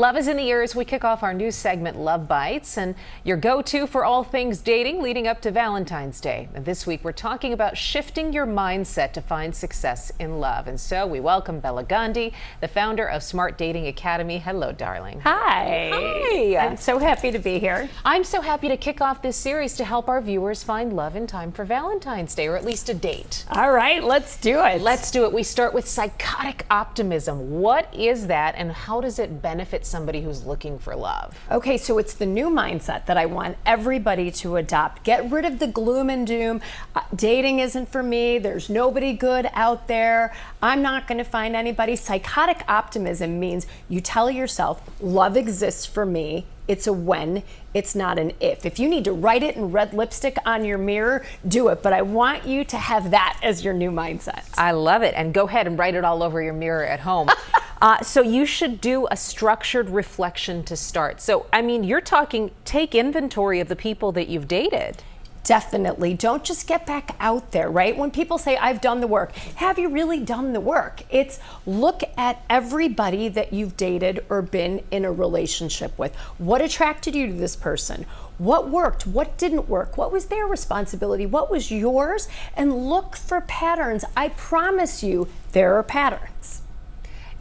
Love is in the air as we kick off our new segment, Love Bites, and your go-to for all things dating leading up to Valentine's Day. And this week, we're talking about shifting your mindset to find success in love. And so we welcome Bela Gandhi, the founder of Smart Dating Academy. Hello, darling. Hi. Hi. I'm so happy to be here. I'm so happy to kick off this series to help our viewers find love in time for Valentine's Day, or at least a date. All right, let's do it. Let's do it. We start with psychotic optimism. What is that, and how does it benefit somebody who's looking for love? Okay, so it's the new mindset that I want everybody to adopt. Get rid of the gloom and doom. Dating isn't for me. There's nobody good out there. I'm not going to find anybody. Psychotic optimism means you tell yourself, love exists for me. It's a when, it's not an if. If you need to write it in red lipstick on your mirror, do it. But I want you to have that as your new mindset. I love it. And go ahead and write it all over your mirror at home. So you should do a structured reflection to start. So, I mean, you're talking, take inventory of the people that you've dated. Definitely. Don't just get back out there, right? When people say, I've done the work, have you really done the work? It's look at everybody that you've dated or been in a relationship with. What attracted you to this person? What worked? What didn't work? What was their responsibility? What was yours? And look for patterns. I promise you, there are patterns.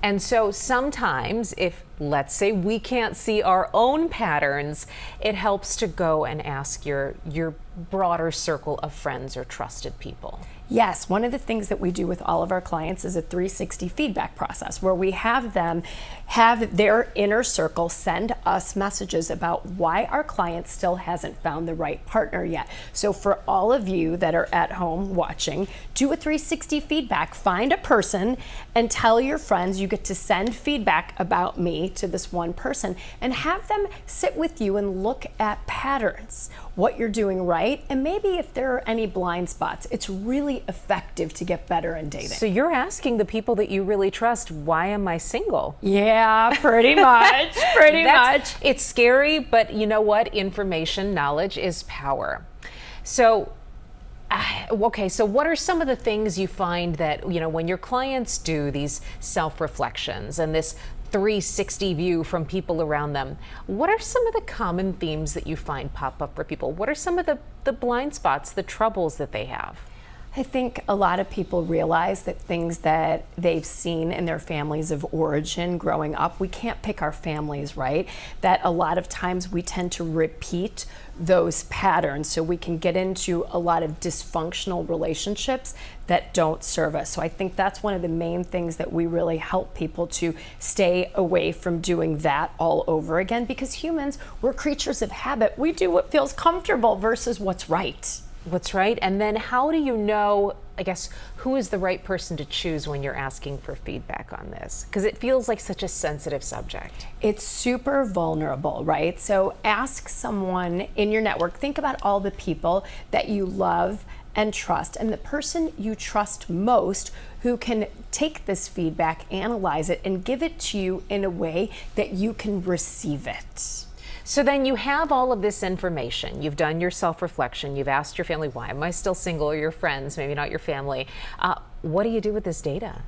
And so sometimes if, let's say, we can't see our own patterns, it helps to go and ask your broader circle of friends or trusted people. Yes, one of the things that we do with all of our clients is a 360 feedback process where we have them have their inner circle send us messages about why our client still hasn't found the right partner yet. So for all of you that are at home watching, do a 360 feedback. Find a person and tell your friends you get to send feedback about me to this one person and have them sit with you and look at patterns, what you're doing right, and maybe if there are any blind spots. It's really effective to get better in dating. So you're asking the people that you really trust, why am I single? Yeah, pretty much, pretty much. It's scary, but you know what? Information, knowledge is power. So, okay, so what are some of the things you find that, you know, when your clients do these self-reflections and this 360 view from people around them, what are some of the common themes that you find pop up for people? What are some of the blind spots, the troubles that they have? I think a lot of people realize that things that they've seen in their families of origin growing up, we can't pick our families, right? That a lot of times we tend to repeat those patterns, so we can get into a lot of dysfunctional relationships that don't serve us. So I think that's one of the main things that we really help people to stay away from doing that all over again, because humans, we're creatures of habit. We do what feels comfortable versus what's right. What's right? And then how do you know, I guess, who is the right person to choose when you're asking for feedback on this? Because it feels like such a sensitive subject. It's super vulnerable, right? So ask someone in your network, think about all the people that you love and trust, and the person you trust most who can take this feedback, analyze it, and give it to you in a way that you can receive it. So then you have all of this information. You've done your self-reflection. You've asked your family, why am I still single? Or your friends, maybe not your family. What do you do with this data?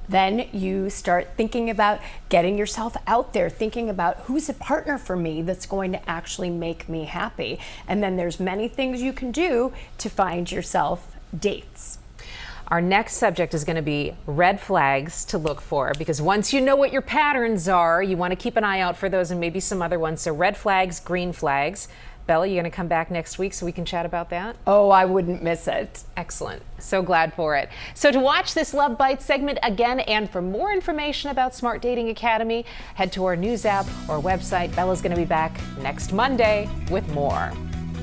Then you start thinking about getting yourself out there, thinking about who's a partner for me that's going to actually make me happy. And then there's many things you can do to find yourself dates. Our next subject is going to be red flags to look for, because once you know what your patterns are, you want to keep an eye out for those and maybe some other ones. So red flags, green flags. Bella, you going to come back next week so we can chat about that? Oh, I wouldn't miss it. Excellent. So glad for it. So to watch this Love Bites segment again and for more information about Smart Dating Academy, head to our news app or website. Bella's going to be back next Monday with more.